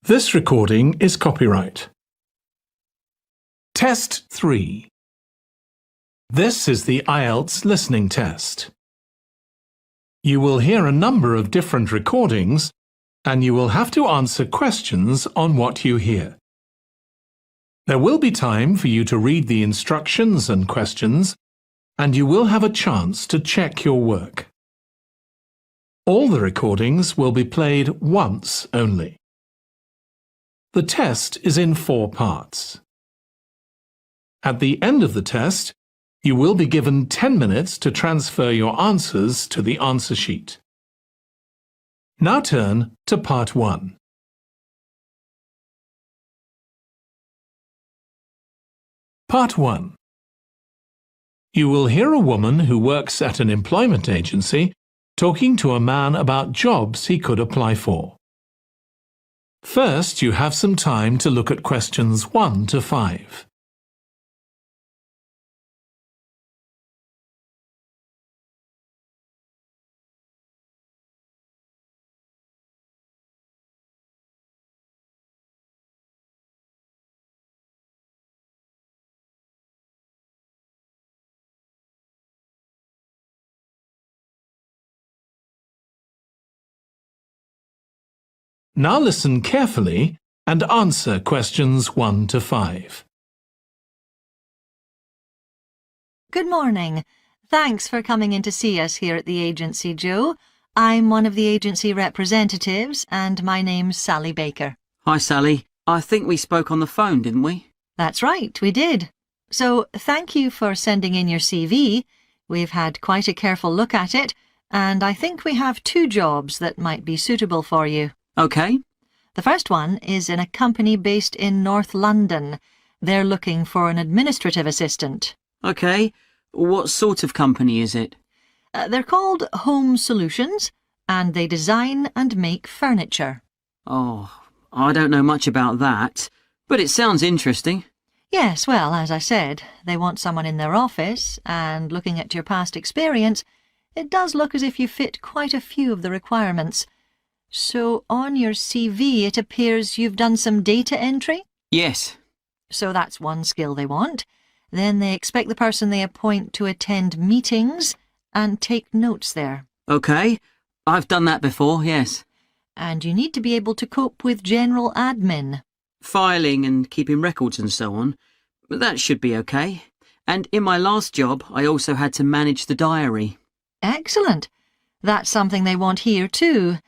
This recording is copyright. Test 3. This is the IELTS listening test. You will hear a number of different recordings and you will have to answer questions on what you hear. There will be time for you to read the instructions and questions, and you will have a chance to check your work. All the recordings will be played once only. The test is in 4 parts. At the end of the test, you will be given 10 minutes to transfer your answers to the answer sheet. Now turn to Part 1. Part 1. You will hear a woman who works at an employment agency talking to a man about jobs he could apply for. First, you have some time to look at questions 1 to 5. Now listen carefully and answer questions 1 to 5. Good morning. Thanks for coming in to see us here at the agency, Joe. I'm one of the agency representatives and my name's Sally Baker. Hi, Sally. I think we spoke on the phone, didn't we? That's right, we did. So thank you for sending in your CV. We've had quite a careful look at it, and I think we have 2 jobs that might be suitable for you. OK. The first one is in a company based in North London. They're looking for an administrative assistant. OK. What sort of company is it? They're called Home Solutions, and they design and make furniture. Oh, I don't know much about that, but it sounds interesting. Yes, well, as I said, they want someone in their office, and looking at your past experience, it does look as if you fit quite a few of the requirements. So on your CV it appears you've done some data entry? Yes. So that's one skill they want. Then they expect the person they appoint to attend meetings and take notes there. OK. I've done that before, yes. And you need to be able to cope with general admin. Filing and keeping records and so on. But that should be OK. And in my last job, I also had to manage the diary. Excellent. That's something they want here too.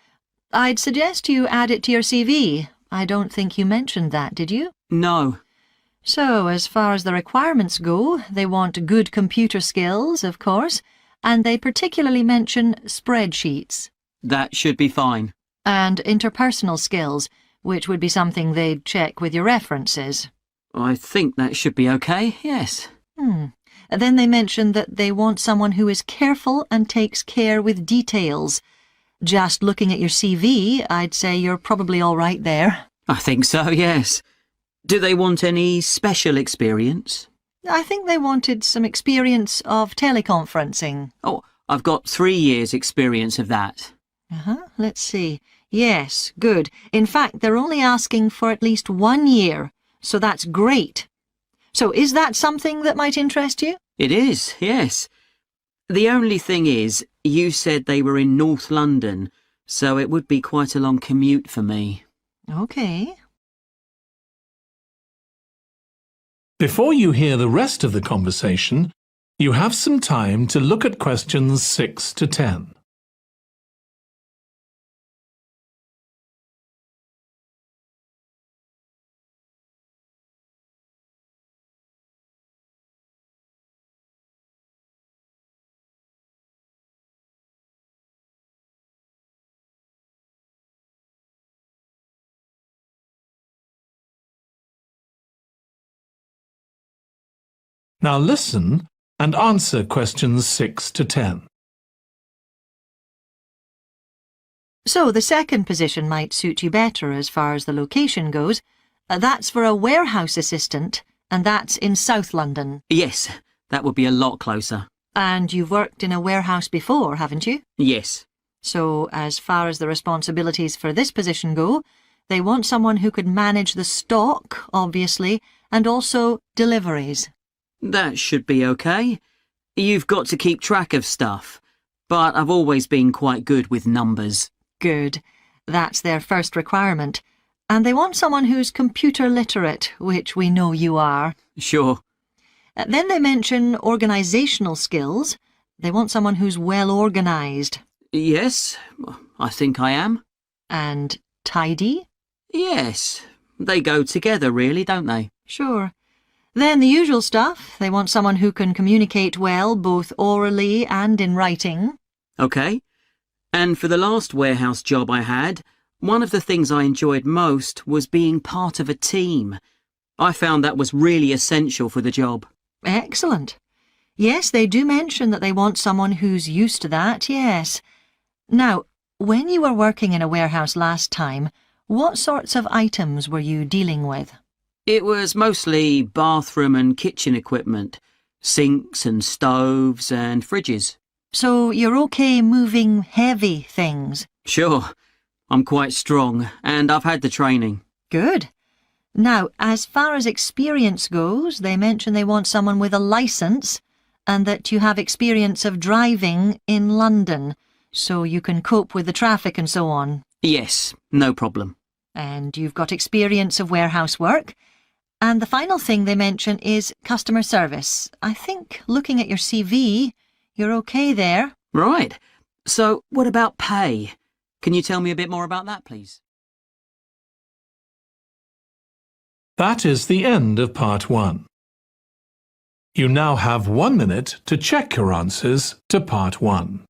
I'd suggest you add it to your CV. I don't think you mentioned that, did you? No. So, as far as the requirements go, they want good computer skills, of course, and they particularly mention spreadsheets. That should be fine. And interpersonal skills, which would be something they'd check with your references. I think that should be OK, yes. Then they mention that they want someone who is careful and takes care with details. Just looking at your CV, I'd say you're probably all right there. I think so, yes. Do they want any special experience? I think they wanted some experience of teleconferencing. Oh, I've got 3 years' experience of that. Let's see. Yes, good. In fact, they're only asking for at least 1 year, so that's great. So is that something that might interest you? It is, yes. The only thing is, you said they were in North London, so it would be quite a long commute for me. OK. Before you hear the rest of the conversation, you have some time to look at questions 6 to 10. Now listen and answer questions 6 to 10. So the second position might suit you better as far as the location goes. That's for a warehouse assistant, and that's in South London. Yes, that would be a lot closer. And you've worked in a warehouse before, haven't you? Yes. So, as far as the responsibilities for this position go, They want someone who could manage the stock, obviously, and also deliveries. That should be okay. You've got to keep track of stuff, but I've always been quite good with numbers. Good. That's their first requirement. And they want someone who's computer literate, which we know you are. Sure. Then they mention organisational skills. They want someone who's well organised. Yes, I think I am. And tidy? Yes, they go together really, don't they? Sure. Then the usual stuff. They want someone who can communicate well, both orally and in writing. Okay. And for the last warehouse job I had, one of the things I enjoyed most was being part of a team. I found that was really essential for the job. Excellent. Yes, they do mention that they want someone who's used to that, yes. Now, when you were working in a warehouse last time, what sorts of items were you dealing with? It was mostly bathroom and kitchen equipment, sinks and stoves and fridges. So you're okay moving heavy things? Sure, I'm quite strong and I've had the training. Good. Now, as far as experience goes, they mention they want someone with a licence and that you have experience of driving in London, so you can cope with the traffic and so on. Yes, no problem. And you've got experience of warehouse work. And the final thing they mention is customer service. I think, looking at your CV, you're okay there. Right. So, what about pay? Can you tell me a bit more about that, please? That is the end of part 1. You now have 1 minute to check your answers to part 1.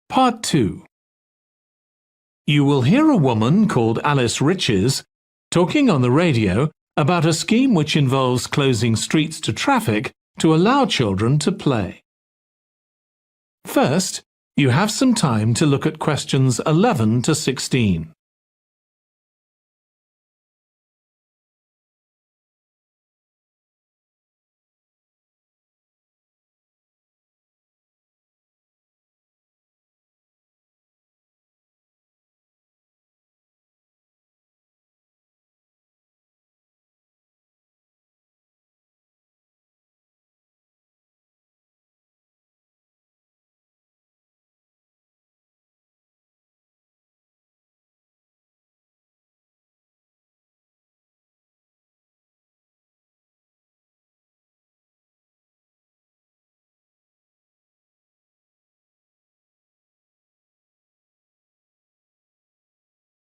Part 2. You will hear a woman called Alice Riches talking on the radio about a scheme which involves closing streets to traffic to allow children to play. First, you have some time to look at questions 11 to 16.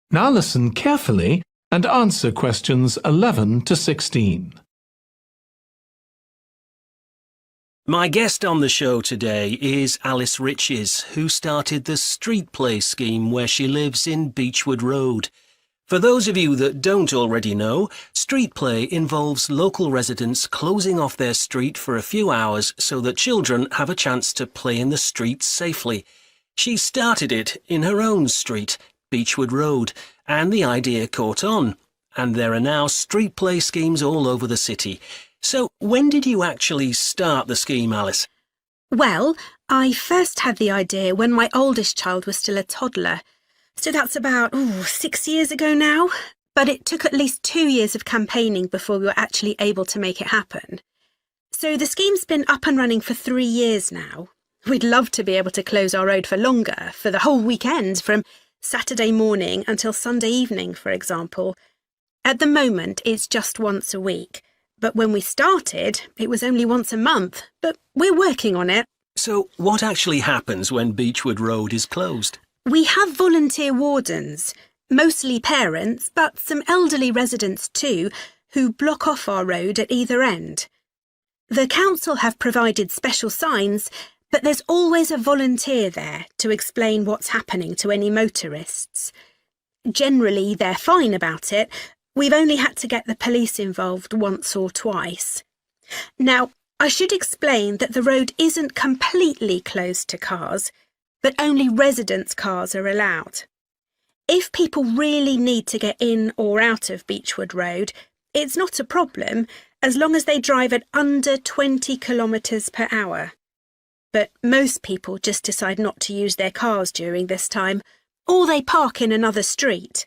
Now listen carefully and answer questions 11 to 16. My guest on the show today is Alice Riches, who started the Street Play scheme where she lives in Beechwood Road. For those of you that don't already know, Street Play involves local residents closing off their street for a few hours so that children have a chance to play in the streets safely. She started it in her own street, Beechwood Road, and the idea caught on. And there are now street play schemes all over the city. So when did you actually start the scheme, Alice? Well, I first had the idea when my oldest child was still a toddler. So that's about 6 years ago now. But it took at least 2 years of campaigning before we were actually able to make it happen. So the scheme's been up and running for 3 years now. We'd love to be able to close our road for longer, for the whole weekend, from Saturday morning until Sunday evening, for example. At the moment, it's just once a week. But when we started, it was only once a month. But we're working on it. So what actually happens when Beechwood Road is closed? We have volunteer wardens, mostly parents, but some elderly residents too, who block off our road at either end. The council have provided special signs, but there's always a volunteer there to explain what's happening to any motorists. Generally, they're fine about it. We've only had to get the police involved once or twice. Now, I should explain that the road isn't completely closed to cars, but only residents' cars are allowed. If people really need to get in or out of Beechwood Road, it's not a problem as long as they drive at under 20 kilometres per hour. But most people just decide not to use their cars during this time, or they park in another street.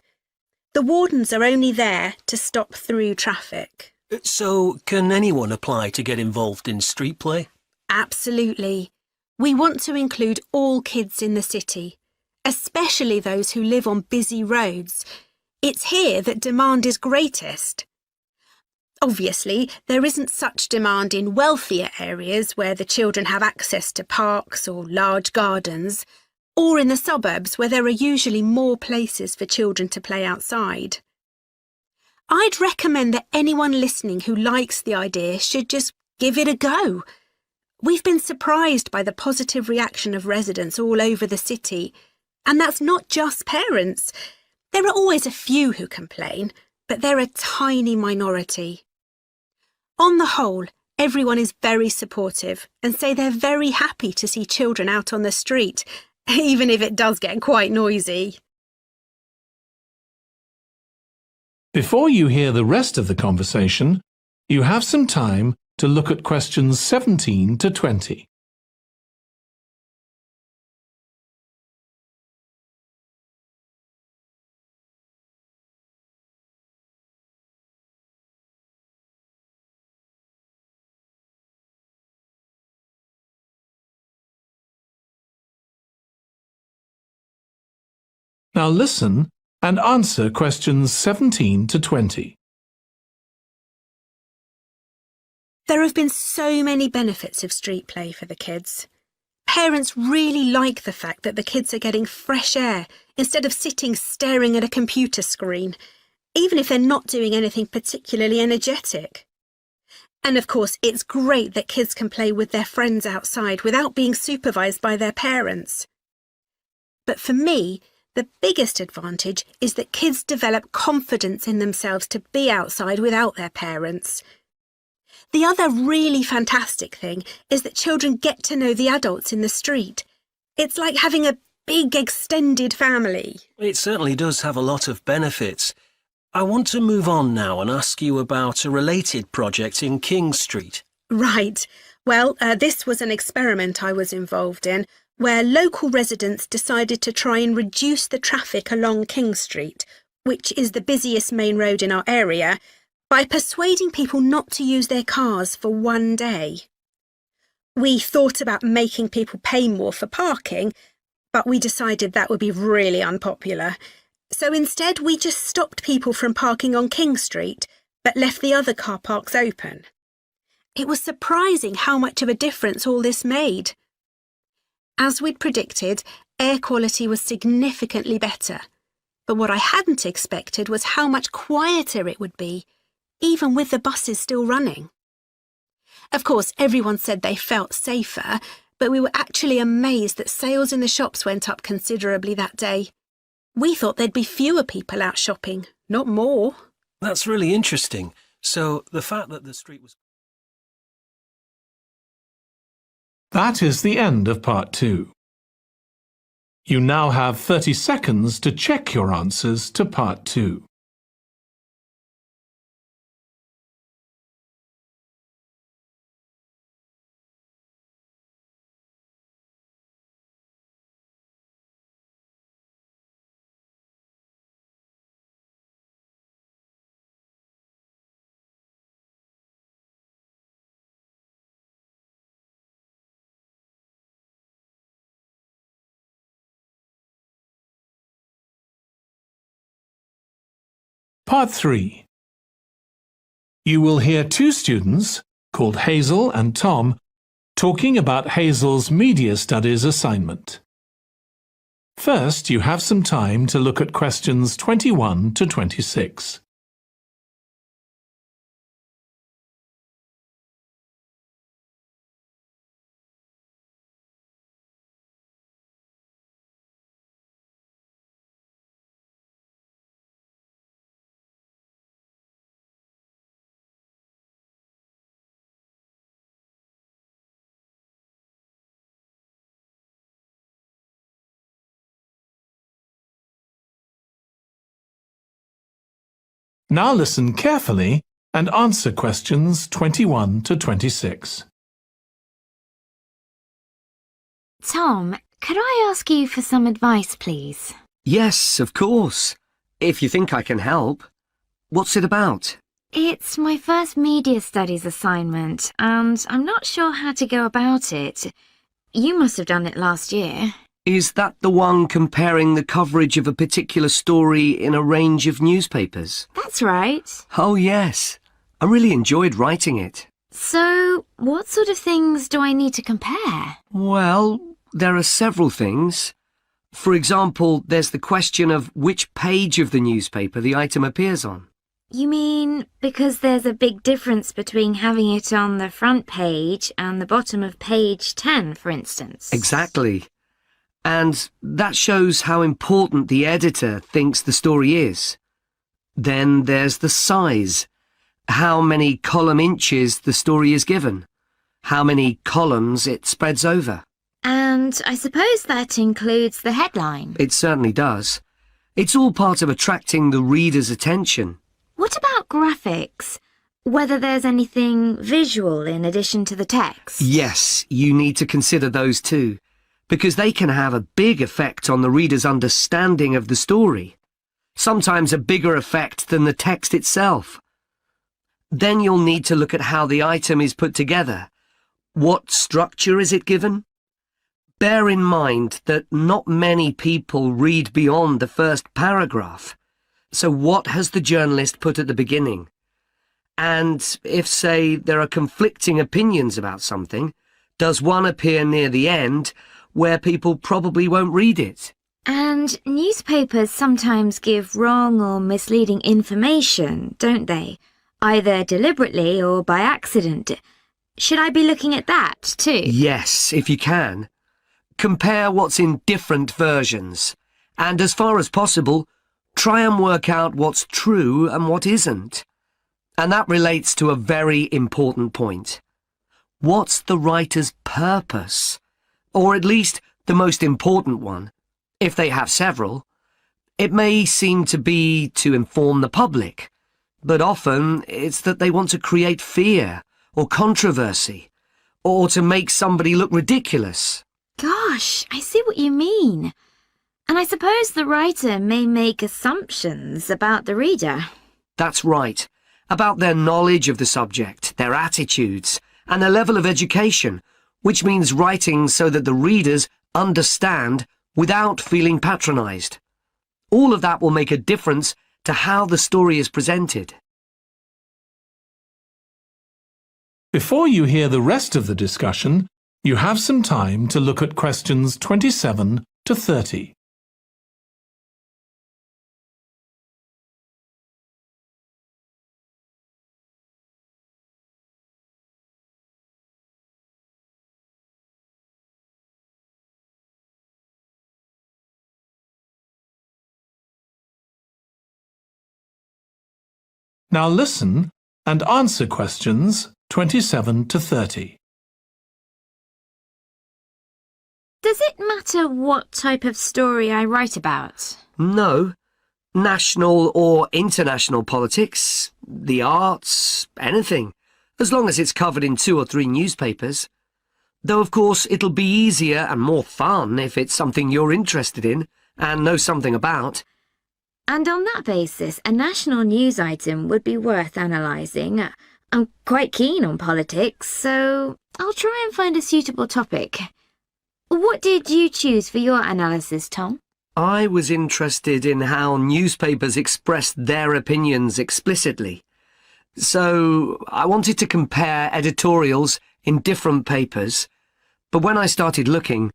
The wardens are only there to stop through traffic. So, can anyone apply to get involved in street play? Absolutely. We want to include all kids in the city, especially those who live on busy roads. It's here that demand is greatest. Obviously, there isn't such demand in wealthier areas where the children have access to parks or large gardens, or in the suburbs where there are usually more places for children to play outside. I'd recommend that anyone listening who likes the idea should just give it a go. We've been surprised by the positive reaction of residents all over the city, and that's not just parents. There are always a few who complain, but they're a tiny minority. On the whole, everyone is very supportive and say they're very happy to see children out on the street, even if it does get quite noisy. Before you hear the rest of the conversation, you have some time to look at questions 17 to 20. Now listen and answer questions 17 to 20. There have been so many benefits of street play for the kids. Parents really like the fact that the kids are getting fresh air instead of sitting staring at a computer screen, even if they're not doing anything particularly energetic. And of course, it's great that kids can play with their friends outside without being supervised by their parents. But for me, the biggest advantage is that kids develop confidence in themselves to be outside without their parents. The other really fantastic thing is that children get to know the adults in the street. It's like having a big extended family. It certainly does have a lot of benefits. I want to move on now and ask you about a related project in King Street. Right. Well, this was an experiment I was involved in, where local residents decided to try and reduce the traffic along King Street, which is the busiest main road in our area, by persuading people not to use their cars for one day. We thought about making people pay more for parking, but we decided that would be really unpopular. So instead, we just stopped people from parking on King Street, but left the other car parks open. It was surprising how much of a difference all this made. As we'd predicted, air quality was significantly better. But what I hadn't expected was how much quieter it would be, even with the buses still running. Of course, everyone said they felt safer, but we were actually amazed that sales in the shops went up considerably that day. We thought there'd be fewer people out shopping, not more. That's really interesting. So, the fact that the street was... That is the end of part 2. You now have 30 seconds to check your answers to part 2. Part 3. You will hear 2 students, called Hazel and Tom, talking about Hazel's Media Studies assignment. First, you have some time to look at questions 21 to 26. Now listen carefully and answer questions 21 to 26. Tom, could I ask you for some advice, please? Yes, of course. If you think I can help. What's it about? It's my first media studies assignment, and I'm not sure how to go about it. You must have done it last year. Is that the one comparing the coverage of a particular story in a range of newspapers? That's right. Oh, yes. I really enjoyed writing it. So, what sort of things do I need to compare? Well, there are several things. For example, there's the question of which page of the newspaper the item appears on. You mean because there's a big difference between having it on the front page and the bottom of page 10, for instance? Exactly. And that shows how important the editor thinks the story is. Then there's the size. How many column inches the story is given. How many columns it spreads over. And I suppose that includes the headline. It certainly does. It's all part of attracting the reader's attention. What about graphics? Whether there's anything visual in addition to the text? Yes, you need to consider those too, because they can have a big effect on the reader's understanding of the story. Sometimes a bigger effect than the text itself. Then you'll need to look at how the item is put together. What structure is it given? Bear in mind that not many people read beyond the first paragraph. So what has the journalist put at the beginning? And if, say, there are conflicting opinions about something, does one appear near the end where people probably won't read it? And newspapers sometimes give wrong or misleading information, don't they? Either deliberately or by accident. Should I be looking at that too? Yes, if you can. Compare what's in different versions. And as far as possible, try and work out what's true and what isn't. And that relates to a very important point. What's the writer's purpose? Or at least the most important one, if they have several. It may seem to be to inform the public, but often it's that they want to create fear or controversy, or to make somebody look ridiculous. Gosh, I see what you mean. And I suppose the writer may make assumptions about the reader. That's right. About their knowledge of the subject, their attitudes, and their level of education, which means writing so that the readers understand without feeling patronised. All of that will make a difference to how the story is presented. Before you hear the rest of the discussion, you have some time to look at questions 27 to 30. Now listen and answer questions 27 to 30. Does it matter what type of story I write about? No. National or international politics, the arts, anything, as long as it's covered in 2 or 3 newspapers. Though, of course, it'll be easier and more fun if it's something you're interested in and know something about. And on that basis, a national news item would be worth analysing. I'm quite keen on politics, so I'll try and find a suitable topic. What did you choose for your analysis, Tom? I was interested in how newspapers expressed their opinions explicitly. So I wanted to compare editorials in different papers, but when I started looking,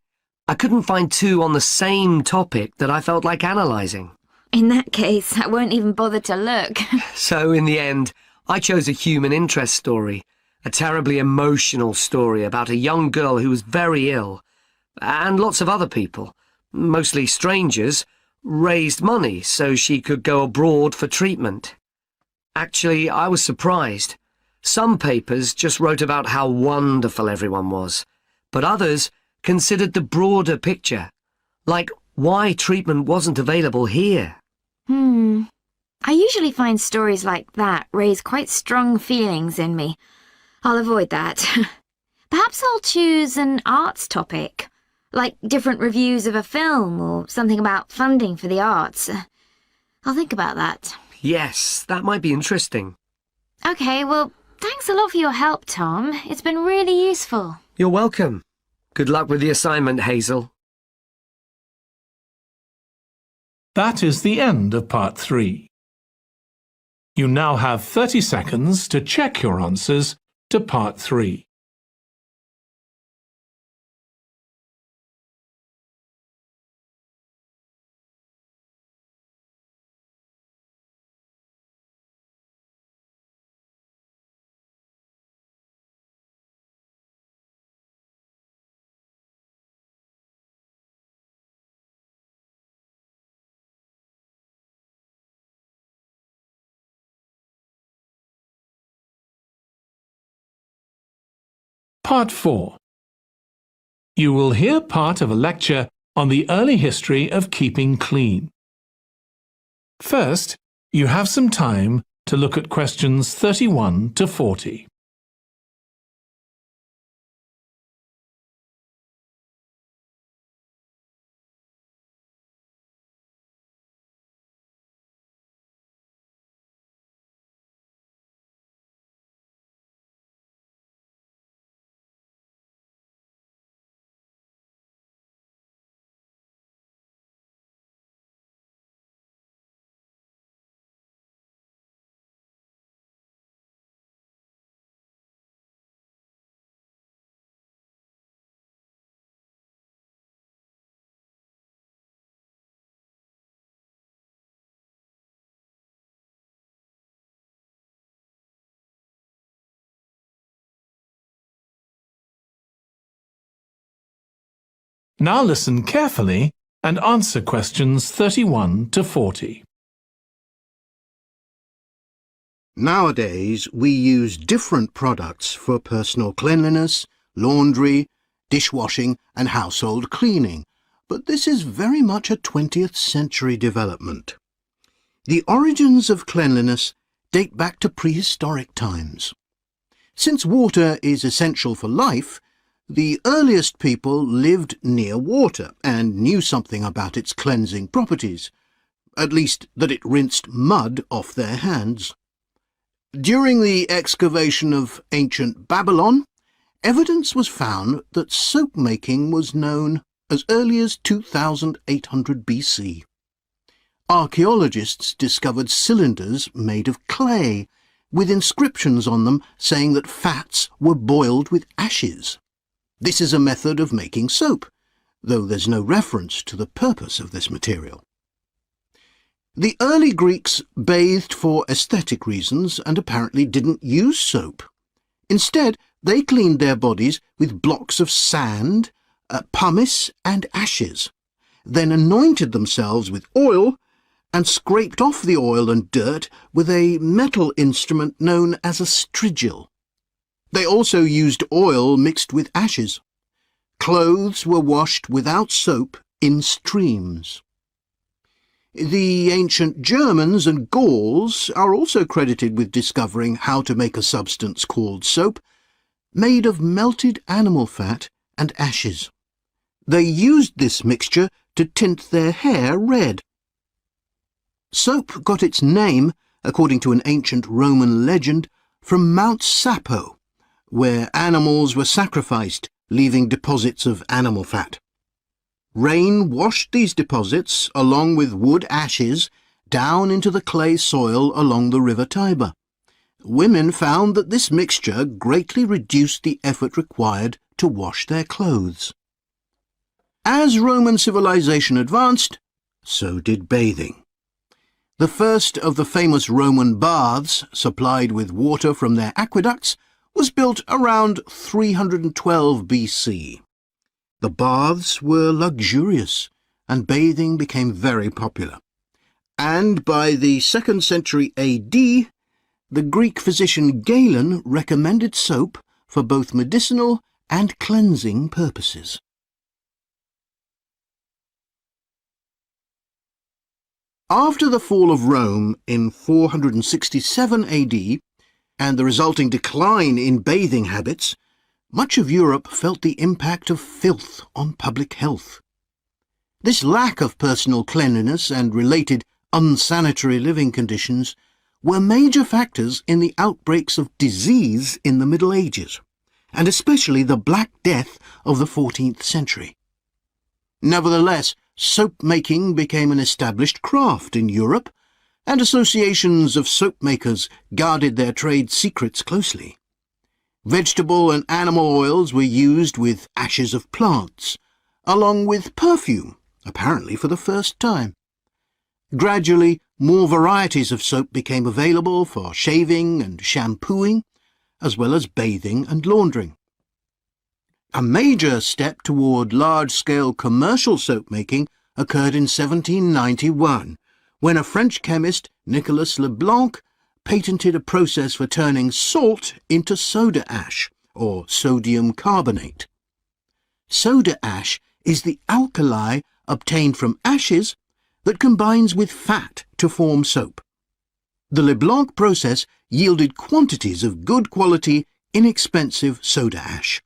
I couldn't find 2 on the same topic that I felt like analysing. In that case, I won't even bother to look. So in the end, I chose a human interest story, a terribly emotional story about a young girl who was very ill, and lots of other people, mostly strangers, raised money so she could go abroad for treatment. Actually, I was surprised. Some papers just wrote about how wonderful everyone was, but others considered the broader picture, like why treatment wasn't available here. I usually find stories like that raise quite strong feelings in me. I'll avoid that. Perhaps I'll choose an arts topic, like different reviews of a film or something about funding for the arts. I'll think about that. Yes, that might be interesting. Okay, well, thanks a lot for your help, Tom. It's been really useful. You're welcome. Good luck with the assignment, Hazel. That is the end of part 3. You now have 30 seconds to check your answers to part 3. Part 4. You will hear part of a lecture on the early history of keeping clean. First, you have some time to look at questions 31 to 40. Now listen carefully and answer questions 31 to 40. Nowadays, we use different products for personal cleanliness, laundry, dishwashing and household cleaning, but this is very much a 20th century development. The origins of cleanliness date back to prehistoric times. Since water is essential for life, the earliest people lived near water and knew something about its cleansing properties, at least that it rinsed mud off their hands. During the excavation of ancient Babylon, evidence was found that soap making was known as early as 2800 BC. Archaeologists discovered cylinders made of clay, with inscriptions on them saying that fats were boiled with ashes. This is a method of making soap, though there's no reference to the purpose of this material. The early Greeks bathed for aesthetic reasons and apparently didn't use soap. Instead, they cleaned their bodies with blocks of sand, pumice and ashes, then anointed themselves with oil and scraped off the oil and dirt with a metal instrument known as a strigil. They also used oil mixed with ashes. Clothes were washed without soap in streams. The ancient Germans and Gauls are also credited with discovering how to make a substance called soap, made of melted animal fat and ashes. They used this mixture to tint their hair red. Soap got its name, according to an ancient Roman legend, from Mount Sapo, where animals were sacrificed, leaving deposits of animal fat. Rain washed these deposits, along with wood ashes, down into the clay soil along the river Tiber. Women found that this mixture greatly reduced the effort required to wash their clothes. As Roman civilization advanced, so did bathing. The first of the famous Roman baths, supplied with water from their aqueducts, was built around 312 BC. The baths were luxurious, and bathing became very popular. And by the 2nd century AD, the Greek physician Galen recommended soap for both medicinal and cleansing purposes. After the fall of Rome in 467 AD and the resulting decline in bathing habits, much of Europe felt the impact of filth on public health. This lack of personal cleanliness and related unsanitary living conditions were major factors in the outbreaks of disease in the Middle Ages, and especially the Black Death of the 14th century. Nevertheless, soap-making became an established craft in Europe, and associations of soap-makers guarded their trade secrets closely. Vegetable and animal oils were used with ashes of plants, along with perfume, apparently for the first time. Gradually, more varieties of soap became available for shaving and shampooing, as well as bathing and laundering. A major step toward large-scale commercial soap-making occurred in 1791, when a French chemist, Nicolas Leblanc, patented a process for turning salt into soda ash, or sodium carbonate. Soda ash is the alkali obtained from ashes that combines with fat to form soap. The Leblanc process yielded quantities of good quality, inexpensive soda ash.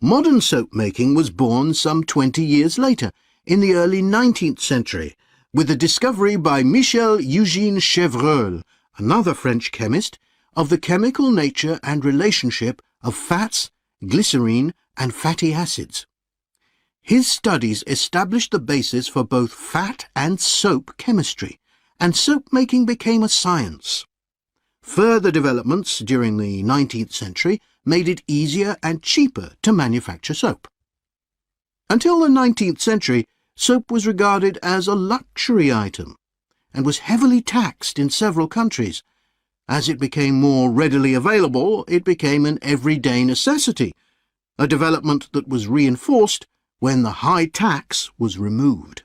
Modern soap-making was born some 20 years later, in the early 19th century, with the discovery by Michel-Eugène Chevreul, another French chemist, of the chemical nature and relationship of fats, glycerine, and fatty acids. His studies established the basis for both fat and soap chemistry, and soap-making became a science. Further developments during the 19th century made it easier and cheaper to manufacture soap. Until the 19th century, soap was regarded as a luxury item and was heavily taxed in several countries. As it became more readily available, it became an everyday necessity, a development that was reinforced when the high tax was removed.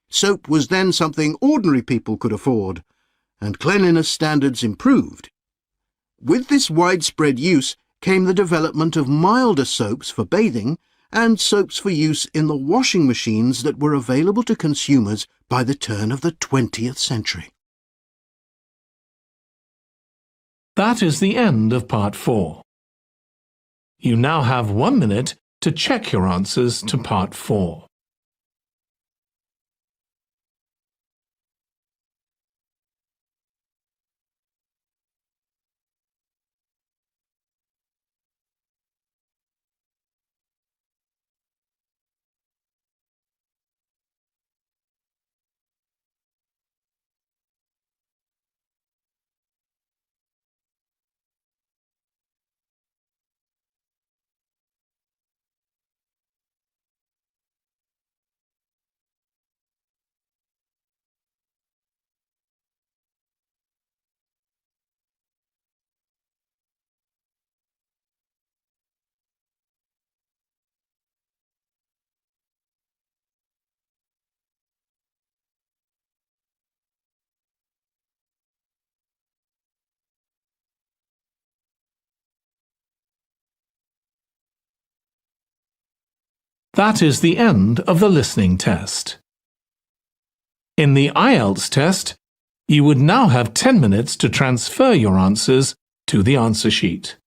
Soap was then something ordinary people could afford, and cleanliness standards improved. With this widespread use came the development of milder soaps for bathing and soaps for use in the washing machines that were available to consumers by the turn of the 20th century. That is the end of Part 4. You now have 1 minute to check your answers to Part 4. That is the end of the listening test. In the IELTS test, you would now have 10 minutes to transfer your answers to the answer sheet.